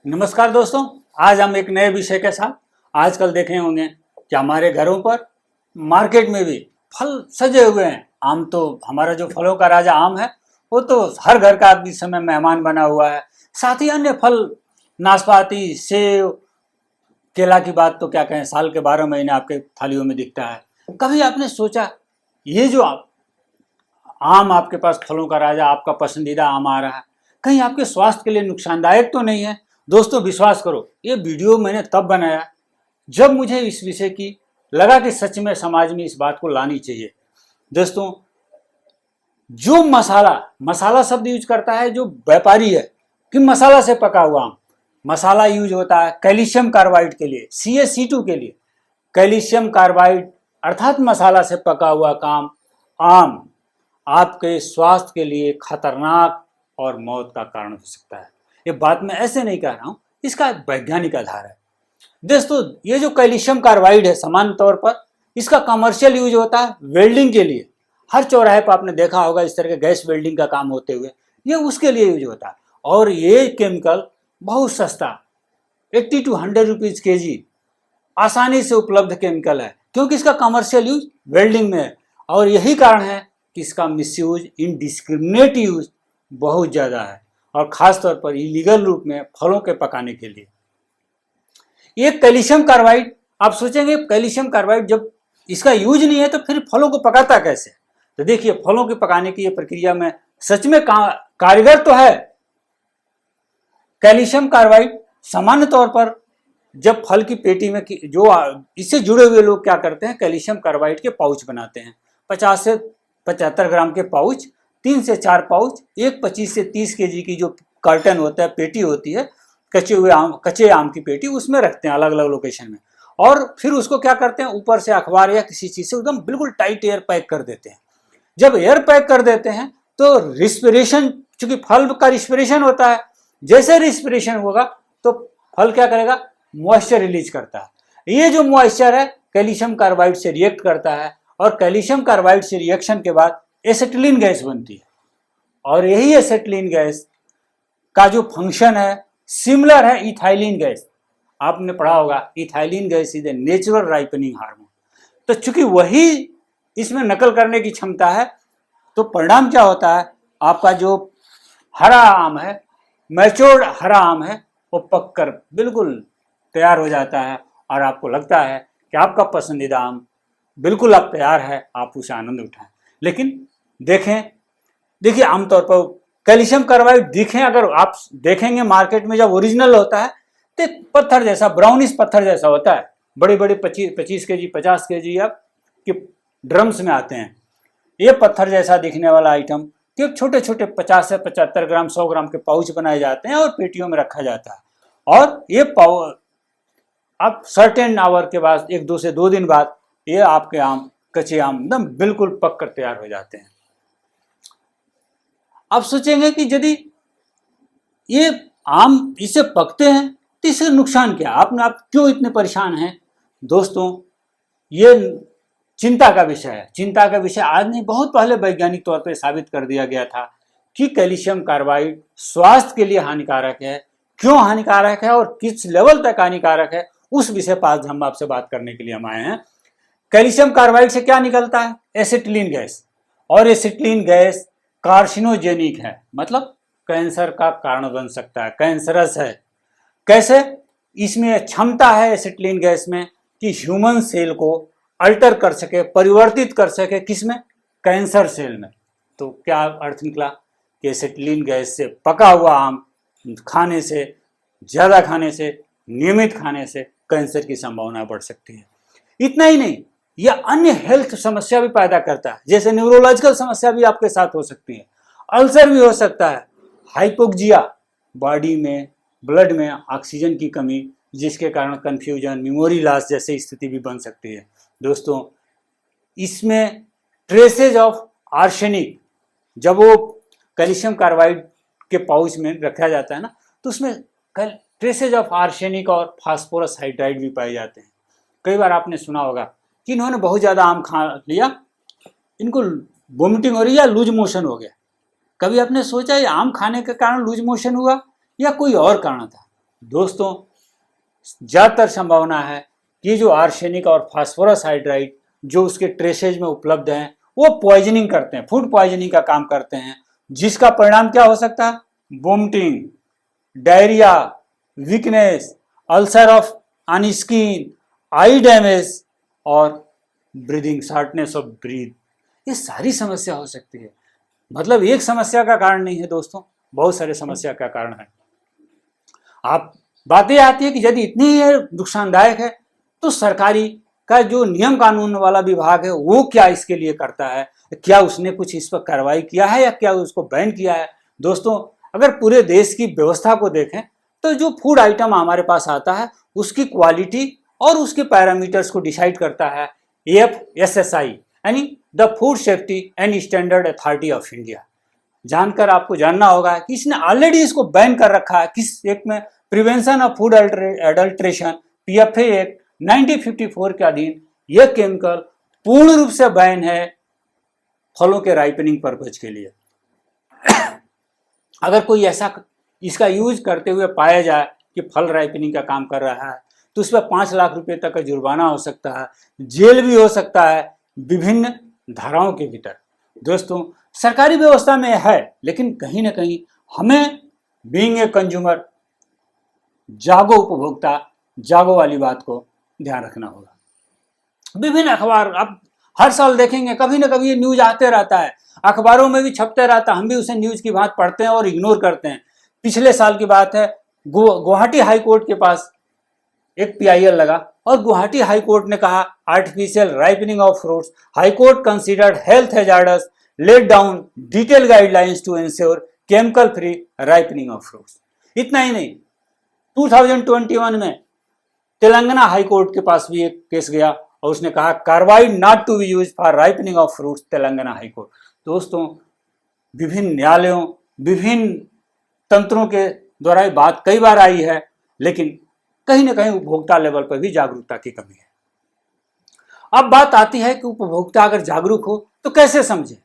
नमस्कार दोस्तों, आज हम एक नए विषय के साथ आजकल देखे होंगे कि हमारे घरों पर मार्केट में भी फल सजे हुए हैं। आम तो हमारा जो फलों का राजा आम है वो तो हर घर का इस समय मेहमान बना हुआ है। साथ ही अन्य फल नाशपाती, सेब, केला की बात तो क्या कहें, साल के 12 महीने आपके थालियों में दिखता है। कभी आपने सोचा ये जो आम आपके पास फलों का राजा, आपका पसंदीदा आम आ रहा है, कहीं आपके स्वास्थ्य के लिए नुकसानदायक तो नहीं है? दोस्तों विश्वास करो, ये वीडियो मैंने तब बनाया जब मुझे इस विषय की लगा कि सच में समाज में इस बात को लानी चाहिए। दोस्तों, जो मसाला मसाला शब्द यूज करता है जो व्यापारी है कि मसाला से पका हुआ आम, मसाला यूज होता है कैल्शियम कार्बाइड के लिए, CaC2 के लिए। कैल्शियम कार्बाइड अर्थात मसाला से पका हुआ काम आम आपके स्वास्थ्य के लिए खतरनाक और मौत का कारण हो सकता है। ये बात मैं ऐसे नहीं कह रहा हूं, इसका वैज्ञानिक आधार है। दोस्तों, ये जो कैल्शियम कार्बाइड है सामान्य तौर पर इसका कमर्शियल यूज होता है वेल्डिंग के लिए। हर चौराहे पर आपने देखा होगा इस तरह के गैस वेल्डिंग का काम होते हुए, ये उसके लिए यूज होता है। और ये केमिकल बहुत सस्ता, 80 to 100 रुपीज kg आसानी से उपलब्ध केमिकल है, क्योंकि इसका कमर्शियल यूज वेल्डिंग में है। और यही कारण है कि इसका मिसयूज, इनडिस्क्रिमिनेट यूज बहुत ज़्यादा है, और ख़ास तौर पर इलीगल रूप में फलों के पकाने के लिए। ये कैल्शियम कार्बाइड, आप सोचेंगे कैल्शियम कार्बाइड जब इसका यूज नहीं है तो फिर फलों को पकाता कैसे? तो देखिए, फलों के पकाने की ये प्रक्रिया में सच में कारीगर तो है। कैल्शियम कार्बाइड सामान्य तौर पर जब फल की पेटी में जो इससे जुड़े हुए लोग क्या करते हैं, कैल्शियम कार्बाइड के पाउच बनाते हैं। 50 से 75 ग्राम के पाउच, 3 से 4 पाउच, एक 25 से 30 kg की जो कार्टन होता है, पेटी होती है, कच्चे आम की पेटी, उसमें रखते हैं अलग अलग लोकेशन में। और फिर उसको क्या करते हैं, ऊपर से अखबार या किसी चीज़ से एकदम बिल्कुल टाइट एयर पैक कर देते हैं। जब एयर पैक कर देते हैं तो रिस्पिरेशन, चूंकि फल का रिस्पिरेशन होता है, जैसे रिस्पिरेशन होगा तो फल क्या करेगा, मॉइस्चर रिलीज करता है। ये जो मॉइस्चर है कैल्शियम कार्बाइड से रिएक्ट करता है, और कैल्शियम कार्बाइड से रिएक्शन के बाद एसिटिलीन गैस बनती है। और यही एसिटिलीन गैस का जो फंक्शन है सिमिलर है इथाइलिन गैस। आपने पढ़ा होगा ethylene gas is a natural ripening hormone. तो चूंकि वही इसमें नकल करने की क्षमता है, तो परिणाम क्या होता है, आपका जो हरा आम है, मैच्योर्ड हरा आम है, वो पककर बिल्कुल तैयार हो जाता है, और आपको लगता है कि आपका पसंदीदा आम बिल्कुल अब तैयार है, आप उसे आनंद उठाएं। लेकिन देखिए आमतौर पर कैल्शियम कार्बाइड अगर आप देखेंगे मार्केट में जब ओरिजिनल होता है तो पत्थर जैसा, ब्राउनिश पत्थर जैसा होता है। बड़े बड़े 25 kg 50 kg के ड्रम्स में आते हैं। ये पत्थर जैसा दिखने वाला आइटम कि छोटे छोटे 50 से 75 ग्राम 100 ग्राम के पाउच बनाए जाते हैं और पेटियों में रखा जाता है। और ये अब सर्टेन आवर के बाद, 1-2 से 2 दिन बाद, ये आपके आम, कच्चे आम एकदम बिल्कुल पक कर तैयार हो जाते हैं। आप सोचेंगे कि यदि ये आम इससे पकते हैं तो इससे नुकसान क्या? आप क्यों इतने परेशान हैं? दोस्तों, ये चिंता का विषय है। चिंता का विषय आज नहीं, बहुत पहले वैज्ञानिक तौर पर साबित कर दिया गया था कि कैल्शियम कार्बाइड स्वास्थ्य के लिए हानिकारक है। क्यों हानिकारक है और किस लेवल तक हानिकारक है, उस विषय पर आज हम आपसे बात करने के लिए हम आए हैं। कैल्शियम कार्बाइड से क्या निकलता है? Acetylene gas. और एसिटिलीन गैस कार्सिनोजेनिक है, मतलब कैंसर का कारण बन सकता है, कैंसरस है। कैसे? इसमें क्षमता है एसिटिलीन गैस में कि ह्यूमन सेल को अल्टर कर सके, परिवर्तित कर सके, किसमें? कैंसर सेल में। तो क्या अर्थ निकला कि एसिटिलीन गैस से पका हुआ आम खाने से, ज़्यादा खाने से, नियमित खाने से कैंसर की संभावना बढ़ सकती है। इतना ही नहीं, यह अन्य हेल्थ समस्या भी पैदा करता है, जैसे न्यूरोलॉजिकल समस्या भी आपके साथ हो सकती है, अल्सर भी हो सकता है, हाइपोक्सिया, बॉडी में ब्लड में ऑक्सीजन की कमी, जिसके कारण कन्फ्यूजन, मेमोरी लॉस जैसी स्थिति भी बन सकती है। दोस्तों, इसमें ट्रेसेज ऑफ आर्सेनिक, जब वो कैल्शियम कार्बाइड के पाउच में रखा जाता है ना, तो उसमें ट्रेसेज ऑफ आर्सेनिक और फास्फोरस हाइड्राइड भी पाए जाते हैं। कई बार आपने सुना होगा कि इन्होंने बहुत ज़्यादा आम खा लिया, इनको वोमिटिंग हो रही है या लूज मोशन हो गया। कभी आपने सोचा ये आम खाने के कारण लूज मोशन हुआ या कोई और कारण था? दोस्तों ज़्यादातर संभावना है कि जो आर्सेनिक और फास्फोरस हाइड्राइड जो उसके ट्रेसेज में उपलब्ध हैं वो पॉइजनिंग करते हैं, फूड पॉइजनिंग का काम करते हैं, जिसका परिणाम क्या हो सकता है? Vomiting, diarrhoea, weakness, ulcer of on skin, I damage और ब्रीदिंग, शॉर्टनेस ऑफ ब्रीथ, ये सारी समस्या हो सकती है। मतलब एक समस्या का कारण नहीं है दोस्तों, बहुत सारे समस्या का कारण है। आप बातें आती है कि यदि इतनी नुकसानदायक है तो सरकारी का जो नियम कानून वाला विभाग है वो क्या इसके लिए करता है? क्या उसने कुछ इस पर कार्रवाई किया है या क्या उसको बैन किया है? दोस्तों अगर पूरे देश की व्यवस्था को देखें तो जो फूड आइटम हमारे पास आता है उसकी क्वालिटी और उसके पैरामीटर्स को डिसाइड करता है AFSSI यानी the food safety and standard authority of India. जानकर आपको जानना होगा कि इसने ऑलरेडी इसको बैन कर रखा है। किस एक्ट में? Prevention of food adulteration PFA act 1954 के अधीन यह केमिकल पूर्ण रूप से बैन है फलों के राइपनिंग पर्पज के लिए। अगर कोई ऐसा इसका यूज करते हुए पाया जाए कि फल राइपनिंग का काम कर रहा है तो उस पर 5 लाख रुपए तक का जुर्माना हो सकता है, जेल भी हो सकता है, विभिन्न धाराओं के भीतर। दोस्तों सरकारी व्यवस्था में है, लेकिन कहीं ना कहीं हमें बीइंग ए कंज्यूमर, जागो उपभोक्ता, जागो वाली बात को ध्यान रखना होगा। विभिन्न अखबार आप हर साल देखेंगे कभी ना कभी ये न्यूज आते रहता है, अखबारों में भी छपते रहता है, हम भी उसे न्यूज की बात पढ़ते हैं और इग्नोर करते हैं। पिछले साल की बात है, गुवाहाटी हाई कोर्ट के पास एक PIL लगा और गुवाहाटी हाई कोर्ट ने कहा artificial ripening of fruits, high court considered health hazards, laid down detail guidelines to ensure chemical free ripening of fruits. इतना ही नहीं, 2021 में तेलंगाना हाई कोर्ट के पास भी एक केस गया और उसने कहा कार्रवाई not to be use for ripening of fruits, Telangana high court. दोस्तों विभिन्न न्यायालयों, विभिन्न तंत्रों के द्वारा ये बात कई बार आई है, लेकिन कहीं ना कहीं उपभोक्ता लेवल पर भी जागरूकता की कमी है। अब बात आती है कि उपभोक्ता अगर जागरूक हो तो कैसे समझे,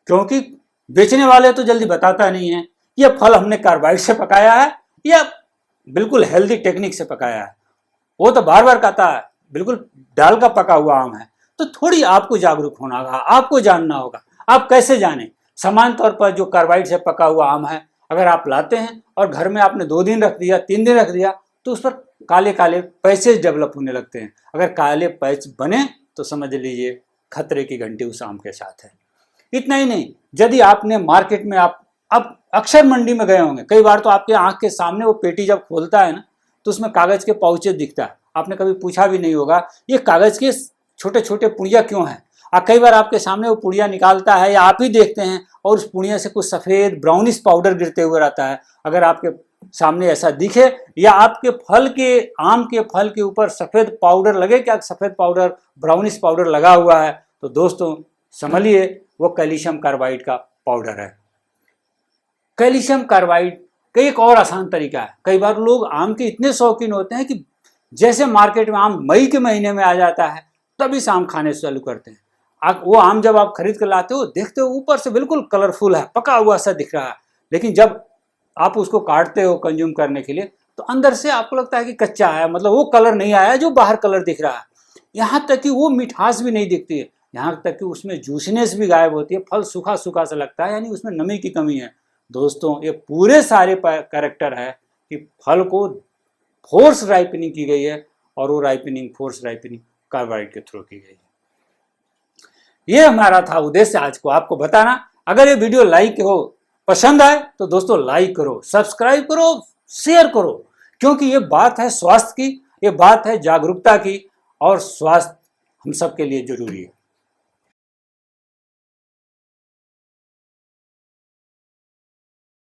क्योंकि बेचने वाले तो जल्दी बताता नहीं है ये फल हमने कार्बाइड से पकाया है या बिल्कुल हेल्दी टेक्निक से पकाया है। वो तो बार बार कहता है बिल्कुल डाल का पका हुआ आम है। तो थोड़ी आपको जागरूक होना होगा, आपको जानना होगा। आप कैसे जाने? समान तौर पर जो कार्बाइड से पका हुआ आम है अगर आप लाते हैं और घर में आपने 2 दिन रख दिया, 3 दिन रख दिया, तो उस पर काले काले पैचेस डेवलप होने लगते हैं। अगर काले पैच बने तो समझ लीजिए खतरे की घंटी उस आम के साथ है। इतना ही नहीं, यदि आपने मार्केट में आप अब अक्सर मंडी में गए होंगे, कई बार तो आपके आंख के सामने वो पेटी जब खोलता है ना तो उसमें कागज के पाउचेस दिखता है। आपने कभी पूछा भी नहीं होगा ये कागज के छोटे छोटे पुड़िया क्यों हैं। कई बार आपके सामने वो पुड़िया निकालता है या आप ही देखते हैं और उस पुड़िया से कुछ सफ़ेद ब्राउनिश पाउडर गिरते हुए रहता है। अगर आपके सामने ऐसा दिखे या आपके फल के, आम के फल के ऊपर सफ़ेद पाउडर लगे, क्या सफ़ेद पाउडर, ब्राउनिश पाउडर लगा हुआ है, तो दोस्तों समझिए वो कैल्शियम कार्बाइड का पाउडर है। कैल्शियम कार्बाइड का एक और आसान तरीका है। कई बार लोग आम के इतने शौकीन होते हैं कि जैसे मार्केट में आम मई के महीने में आ जाता है तभी से आम खाने चालू करते हैं। वो आम जब आप खरीद कर लाते हो देखते हो ऊपर से बिल्कुल कलरफुल है, पका हुआ सा दिख रहा है, लेकिन जब आप उसको काटते हो कंज्यूम करने के लिए तो अंदर से आपको लगता है कि कच्चा है, मतलब वो कलर नहीं आया जो बाहर कलर दिख रहा है। यहाँ तक कि वो मिठास भी नहीं दिखती है, यहाँ तक कि उसमें जूसीनेस भी गायब होती है, फल सूखा सूखा सा लगता है, यानी उसमें नमी की कमी है। दोस्तों ये पूरे सारे कैरेक्टर है कि फल को फोर्स राइपनिंग की गई है और वो राइपनिंग फोर्स राइपनिंग कार्बाइड के थ्रू की गई है। ये हमारा था उद्देश्य आज को आपको बताना। अगर ये वीडियो लाइक हो, पसंद आए तो दोस्तों लाइक करो, सब्सक्राइब करो, शेयर करो, क्योंकि ये बात है स्वास्थ्य की, ये बात है जागरूकता की और स्वास्थ्य हम सब के लिए जरूरी है।